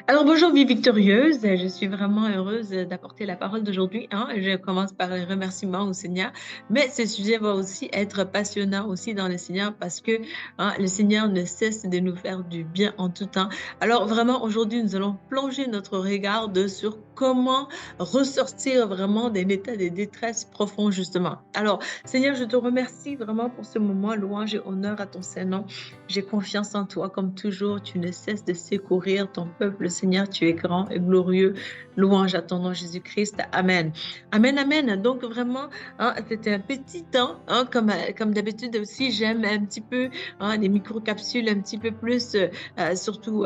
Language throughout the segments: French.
Alors bonjour vie victorieuse, je suis vraiment heureuse d'apporter la parole d'aujourd'hui, hein. Je commence par les remerciements au Seigneur, mais ce sujet va aussi être passionnant aussi dans le Seigneur parce que hein, le Seigneur ne cesse de nous faire du bien en tout temps. Alors vraiment aujourd'hui nous allons plonger notre regard sur comment ressortir vraiment d'un état de détresse profond justement. Alors Seigneur, je te remercie vraiment pour ce moment, louange et honneur à ton Saint-Nom. J'ai confiance en toi comme toujours, tu ne cesses de secourir ton peuple. Seigneur, tu es grand et glorieux. Louange à ton nom, Jésus-Christ. Amen. Amen, amen. Donc vraiment, hein, c'était un petit temps, hein, comme d'habitude aussi, j'aime un petit peu hein, les micro-capsules un petit peu plus, surtout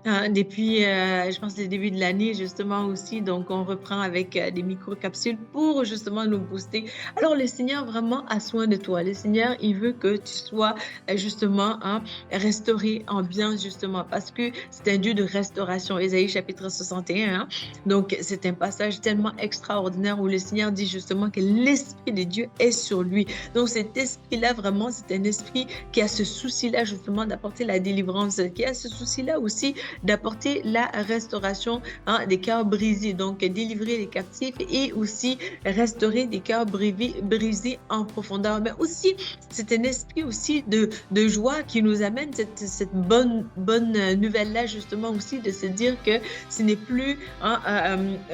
hein, depuis, je pense, le début de l'année, justement aussi. Donc, on reprend avec des micro-capsules pour justement nous booster. Alors, le Seigneur vraiment a soin de toi. Le Seigneur, il veut que tu sois justement hein, restauré en bien justement parce que c'est un Dieu de restauration. Ésaïe chapitre 61. Hein. Donc, c'est un passage tellement extraordinaire où le Seigneur dit justement que l'Esprit de Dieu est sur lui. Donc, cet esprit-là, vraiment, c'est un esprit qui a ce souci-là justement d'apporter la délivrance, qui a ce souci-là aussi d'apporter la restauration hein, des cœurs brisés. Donc, délivrer les captifs et aussi restaurer des cœurs brisés en profondeur. Mais aussi, c'est un esprit aussi de joie qui nous amène cette bonne nouvelle-là, justement aussi, de se dire que ce n'est plus, hein,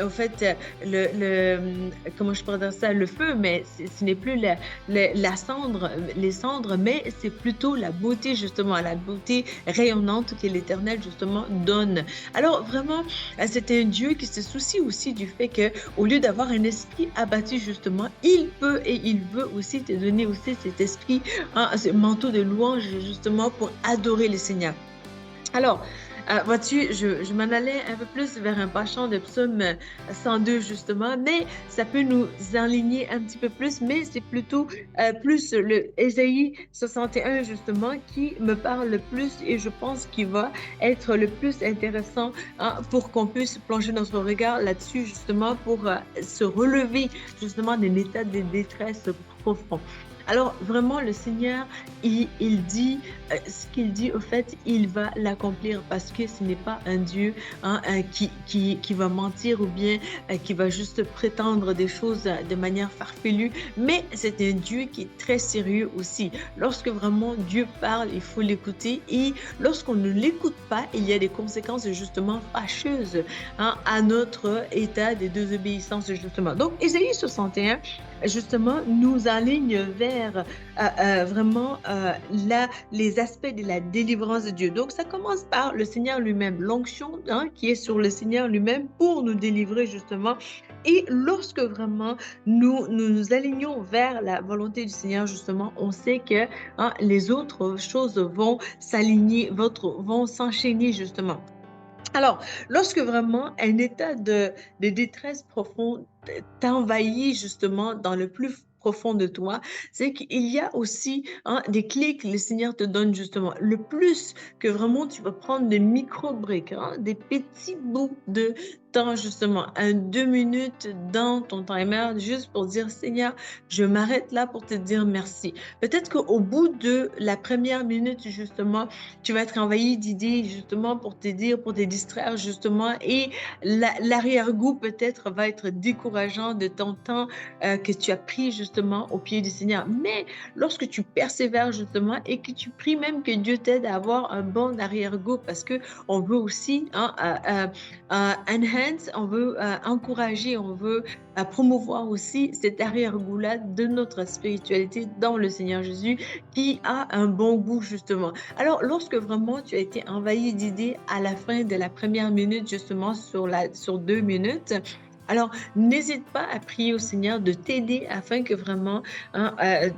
en fait, comment je pourrais dire ça, le feu, mais ce n'est plus la cendre, les cendres, mais c'est plutôt la beauté, justement, la beauté rayonnante que l'Éternel, justement, donne. Alors, vraiment, c'est un Dieu qui se soucie aussi du fait que, au lieu d'avoir un esprit abattu, justement, il peut et il veut aussi te donner aussi cet esprit hein, ce manteau de louange justement pour adorer le Seigneur. Alors, vois-tu, je m'en allais un peu plus vers un penchant de psaume 102 justement, mais ça peut nous enligner un petit peu plus, mais c'est plutôt plus le Ésaïe 61 justement qui me parle le plus et je pense qu'il va être le plus intéressant hein, pour qu'on puisse plonger notre regard là-dessus justement pour se relever justement d'un état de détresse profond. Alors vraiment, le Seigneur, il dit, ce qu'il dit, au fait, il va l'accomplir parce que ce n'est pas un Dieu hein, qui va mentir ou bien qui va juste prétendre des choses de manière farfelue, mais c'est un Dieu qui est très sérieux aussi. Lorsque vraiment Dieu parle, il faut l'écouter et lorsqu'on ne l'écoute pas, il y a des conséquences justement fâcheuses hein, à notre état de désobéissance justement. Donc, Ésaïe 61, justement, nous aligne vers vraiment les aspects de la délivrance de Dieu. Donc, ça commence par le Seigneur lui-même, l'onction hein, qui est sur le Seigneur lui-même pour nous délivrer justement. Et lorsque vraiment nous alignons vers la volonté du Seigneur, justement, on sait que hein, les autres choses vont s'aligner, vont s'enchaîner justement. Alors, lorsque vraiment un état de détresse profonde t'envahit justement dans le plus profond de toi, c'est qu'il y a aussi hein, des clés que le Seigneur te donne justement. Le plus que vraiment tu vas prendre des micro-briques, hein, des petits bouts de temps justement, 2 minutes dans ton timer, juste pour dire Seigneur, je m'arrête là pour te dire merci. Peut-être qu'au bout de la première minute justement, tu vas être envahi d'idées justement pour te dire, pour te distraire justement et l'arrière-goût peut-être va être décourageant de ton temps que tu as pris justement au pied du Seigneur. Mais lorsque tu persévères justement et que tu pries même que Dieu t'aide à avoir un bon arrière-goût parce que on veut aussi hein, enhance, on veut encourager, on veut promouvoir aussi cet arrière-goût-là de notre spiritualité dans le Seigneur Jésus qui a un bon goût justement. Alors, lorsque vraiment tu as été envahi d'idées à la fin de la première minute, justement sur 2 minutes, alors n'hésite pas à prier au Seigneur de t'aider afin que vraiment hein,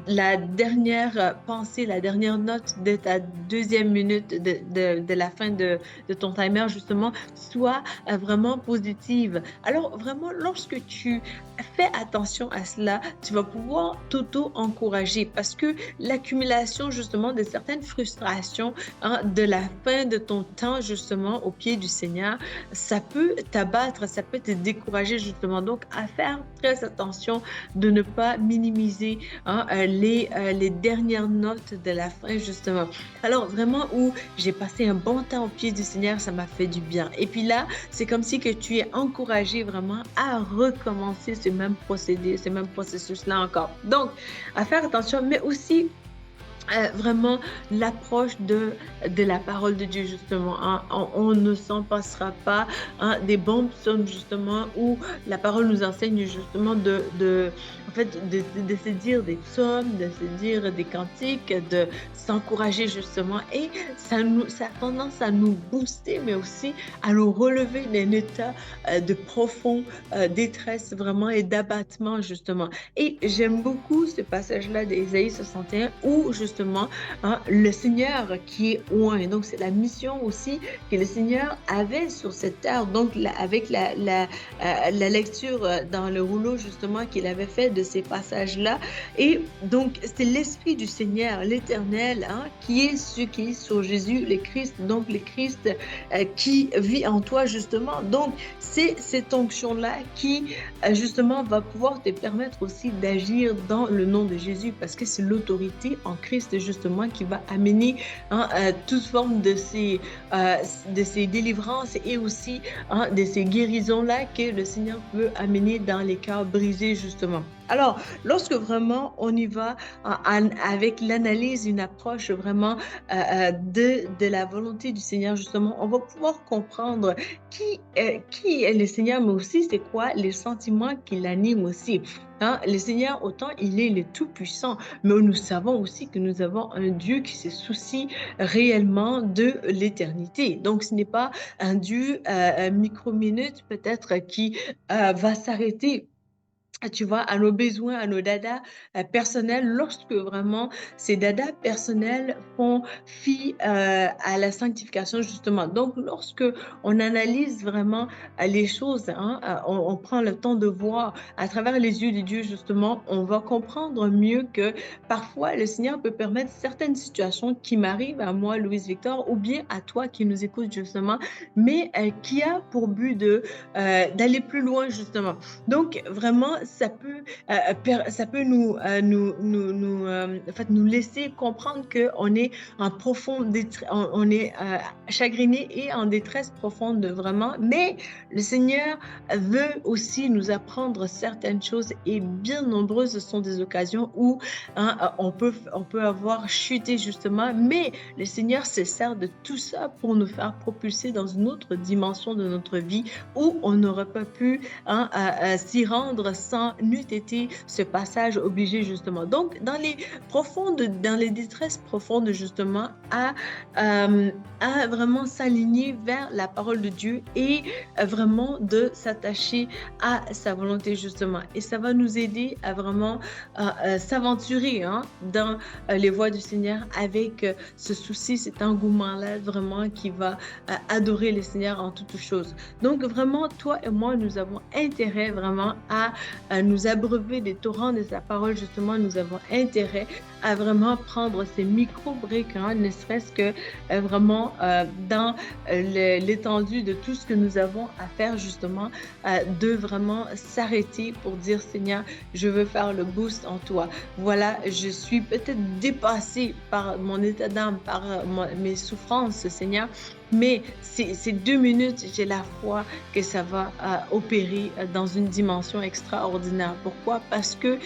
la dernière pensée, la dernière note de ta deuxième minute de la fin de ton timer justement soit vraiment positive. Alors vraiment, lorsque tu fais attention à cela, tu vas pouvoir t'auto-encourager parce que l'accumulation justement de certaines frustrations hein, de la fin de ton temps justement au pied du Seigneur, ça peut t'abattre, ça peut te décourager encourager justement. Donc, à faire très attention de ne pas minimiser les dernières notes de la fin justement. Alors vraiment où j'ai passé un bon temps au pied du Seigneur, ça m'a fait du bien. Et puis là, c'est comme si que tu es encouragé vraiment à recommencer ce même procédé, ce même processus-là encore. Donc, à faire attention, mais aussi vraiment l'approche de la parole de Dieu justement, hein. On ne s'en passera pas, hein, des bons psaumes justement où la parole nous enseigne justement en fait, de se dire des psaumes, de se dire des cantiques, de s'encourager justement. Et ça a tendance à nous booster, mais aussi à nous relever d'un état de profond détresse vraiment et d'abattement justement. Et j'aime beaucoup ce passage-là d'Ésaïe 61 où justement le Seigneur qui est loin. Donc c'est la mission aussi que le Seigneur avait sur cette terre. Donc avec la lecture dans le rouleau justement qu'il avait fait de ces passages-là. Et donc c'est l'Esprit du Seigneur, l'Éternel, qui est sur Jésus, le Christ. Donc le Christ qui vit en toi justement. Donc c'est cette onction-là qui justement va pouvoir te permettre aussi d'agir dans le nom de Jésus parce que c'est l'autorité en Christ justement qui va amener toute forme de ces délivrances et aussi de ces guérisons-là que le Seigneur peut amener dans les cœurs brisés justement. Alors, lorsque vraiment on y va avec l'analyse, une approche vraiment de la volonté du Seigneur justement, on va pouvoir comprendre qui est le Seigneur, mais aussi c'est quoi les sentiments qui l'animent aussi. Le Seigneur, autant il est le Tout-Puissant, mais nous savons aussi que nous avons un Dieu qui se soucie réellement de l'éternité. Donc, ce n'est pas un Dieu micro-minute peut-être qui va s'arrêter, tu vois, à nos besoins, à nos dadas personnels, lorsque vraiment ces dadas personnels font fi à la sanctification, justement. Donc, lorsque on analyse vraiment les choses, on prend le temps de voir à travers les yeux de Dieu, justement, on va comprendre mieux que parfois le Seigneur peut permettre certaines situations qui m'arrivent à moi, Louise Victor, ou bien à toi qui nous écoutes, justement, mais qui a pour but d'aller plus loin, justement. Donc, vraiment, ça peut en fait, nous laisser comprendre qu'on est en profond on est chagriné et en détresse profonde, vraiment. Mais le Seigneur veut aussi nous apprendre certaines choses et bien nombreuses sont des occasions où on peut avoir chuté, justement. Mais le Seigneur se sert de tout ça pour nous faire propulser dans une autre dimension de notre vie où on n'aurait pas pu s'y rendre sans n'eût été ce passage obligé justement. Donc dans les détresses profondes justement, à vraiment s'aligner vers la parole de Dieu et vraiment de s'attacher à sa volonté justement. Et ça va nous aider à vraiment s'aventurer dans les voies du Seigneur avec ce souci, cet engouement-là vraiment qui va adorer le Seigneur en toutes choses. Donc vraiment, toi et moi, nous avons intérêt vraiment à nous abreuver des torrents de sa parole, justement. Nous avons intérêt à vraiment prendre ces micro-briques, ne serait-ce que vraiment dans l'étendue de tout ce que nous avons à faire, justement, de vraiment s'arrêter pour dire, Seigneur, je veux faire le boost en toi. Voilà, je suis peut-être dépassée par mon état d'âme, par mes souffrances, Seigneur, mais ces 2 minutes, j'ai la foi que ça va opérer dans une dimension extraordinaire. Pourquoi? Parce que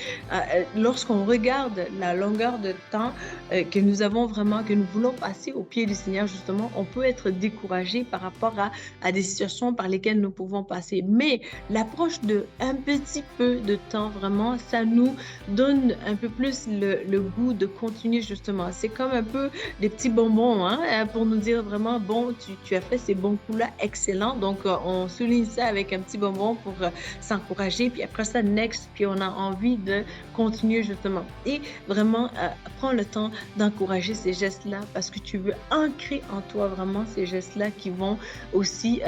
lorsqu'on regarde la longueur de temps que nous avons vraiment, que nous voulons passer au pied du Seigneur, justement, on peut être découragé par rapport à des situations par lesquelles nous pouvons passer. Mais l'approche de un petit peu de temps, vraiment, ça nous donne un peu plus le goût de continuer, justement. C'est comme un peu des petits bonbons pour nous dire vraiment, bon, tu as fait ces bons coups-là, excellent. Donc, on souligne ça avec un petit bonbon pour s'encourager. Puis après ça, next, puis on a envie de continuer justement. Et vraiment, prends le temps d'encourager ces gestes-là parce que tu veux ancrer en toi vraiment ces gestes-là qui vont aussi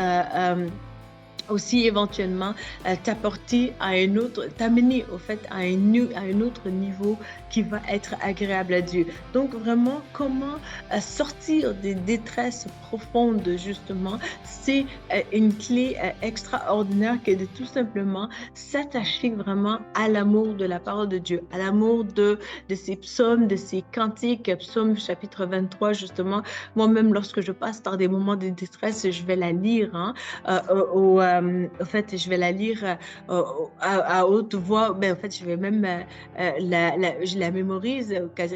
aussi éventuellement t'apporter à un autre, t'amener au fait à un autre niveau qui va être agréable à Dieu. Donc vraiment, comment sortir des détresses profondes justement, c'est une clé extraordinaire qui est de tout simplement s'attacher vraiment à l'amour de la parole de Dieu, à l'amour de ces psaumes, de ces cantiques, psaume chapitre 23 justement. Moi-même, lorsque je passe par des moments de détresse, je vais la lire, hein, au fait, je vais la lire à haute voix. Ben, en fait, je vais même je la mémorise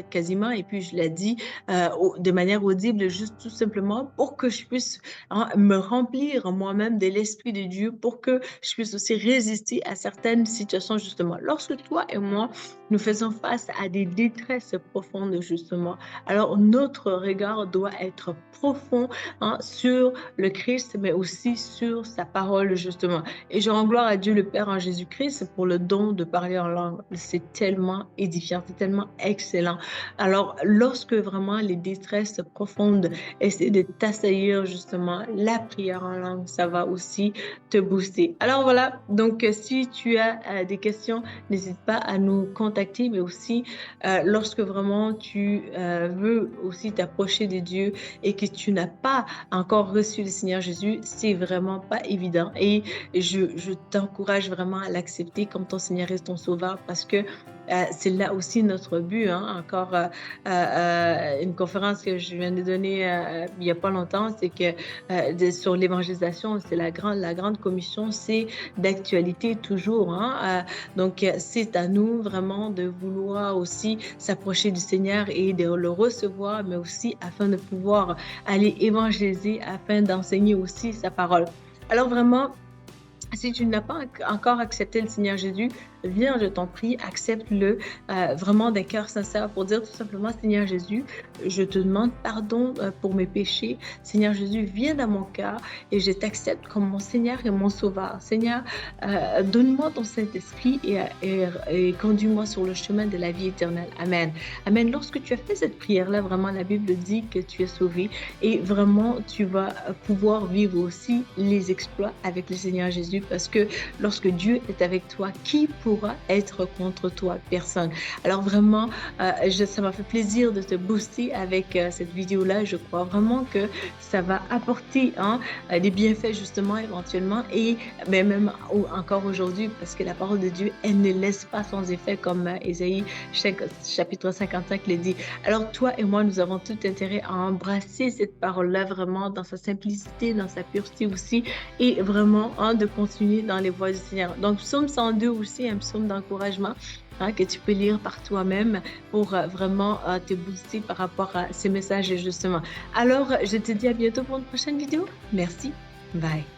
quasiment et puis je la dis de manière audible, juste tout simplement pour que je puisse, hein, me remplir moi-même de l'Esprit de Dieu, pour que je puisse aussi résister à certaines situations, justement. Lorsque toi et moi, nous faisons face à des détresses profondes, justement, alors notre regard doit être profond, hein, sur le Christ, mais aussi sur sa parole, justement. Et je rends gloire à Dieu le Père en Jésus-Christ pour le don de parler en langue. C'est tellement édifiant, c'est tellement excellent. Alors, lorsque vraiment les détresses profondes essaient de t'assaillir, justement, la prière en langue, ça va aussi te booster. Alors voilà, donc si tu as des questions, n'hésite pas à nous contacter, mais aussi lorsque vraiment tu veux aussi t'approcher de Dieu et que tu n'as pas encore reçu le Seigneur Jésus, c'est vraiment pas évident. Et je t'encourage vraiment à l'accepter comme ton Seigneur et ton Sauveur, parce que c'est là aussi notre but, hein. Encore une conférence que je viens de donner il n'y a pas longtemps, c'est que sur l'évangélisation, c'est la grande commission, c'est d'actualité toujours, hein. Donc, c'est à nous vraiment de vouloir aussi s'approcher du Seigneur et de le recevoir, mais aussi afin de pouvoir aller évangéliser, afin d'enseigner aussi sa parole. Alors vraiment, si tu n'as pas encore accepté le Seigneur Jésus, viens, je t'en prie, accepte-le vraiment d'un cœur sincère, pour dire tout simplement: Seigneur Jésus, je te demande pardon pour mes péchés. Seigneur Jésus, viens dans mon cœur et je t'accepte comme mon Seigneur et mon Sauveur. Seigneur, donne-moi ton Saint-Esprit et conduis-moi sur le chemin de la vie éternelle. Amen. Amen. Lorsque tu as fait cette prière-là, vraiment, la Bible dit que tu es sauvé et vraiment, tu vas pouvoir vivre aussi les exploits avec le Seigneur Jésus, parce que lorsque Dieu est avec toi, qui pourra être contre toi? Personne. Alors vraiment, ça m'a fait plaisir de te booster avec cette vidéo-là. Je crois vraiment que ça va apporter, hein, des bienfaits justement éventuellement, et même encore aujourd'hui, parce que la parole de Dieu, elle ne laisse pas sans effet, comme Ésaïe chapitre 55 le dit. Alors toi et moi, nous avons tout intérêt à embrasser cette parole-là vraiment dans sa simplicité, dans sa pureté aussi, et vraiment, hein, de continuer dans les voies du Seigneur. Donc psaume 102 aussi, un psaume d'encouragement, hein, que tu peux lire par toi-même pour vraiment te booster par rapport à ces messages justement. Alors, je te dis à bientôt pour une prochaine vidéo. Merci. Bye.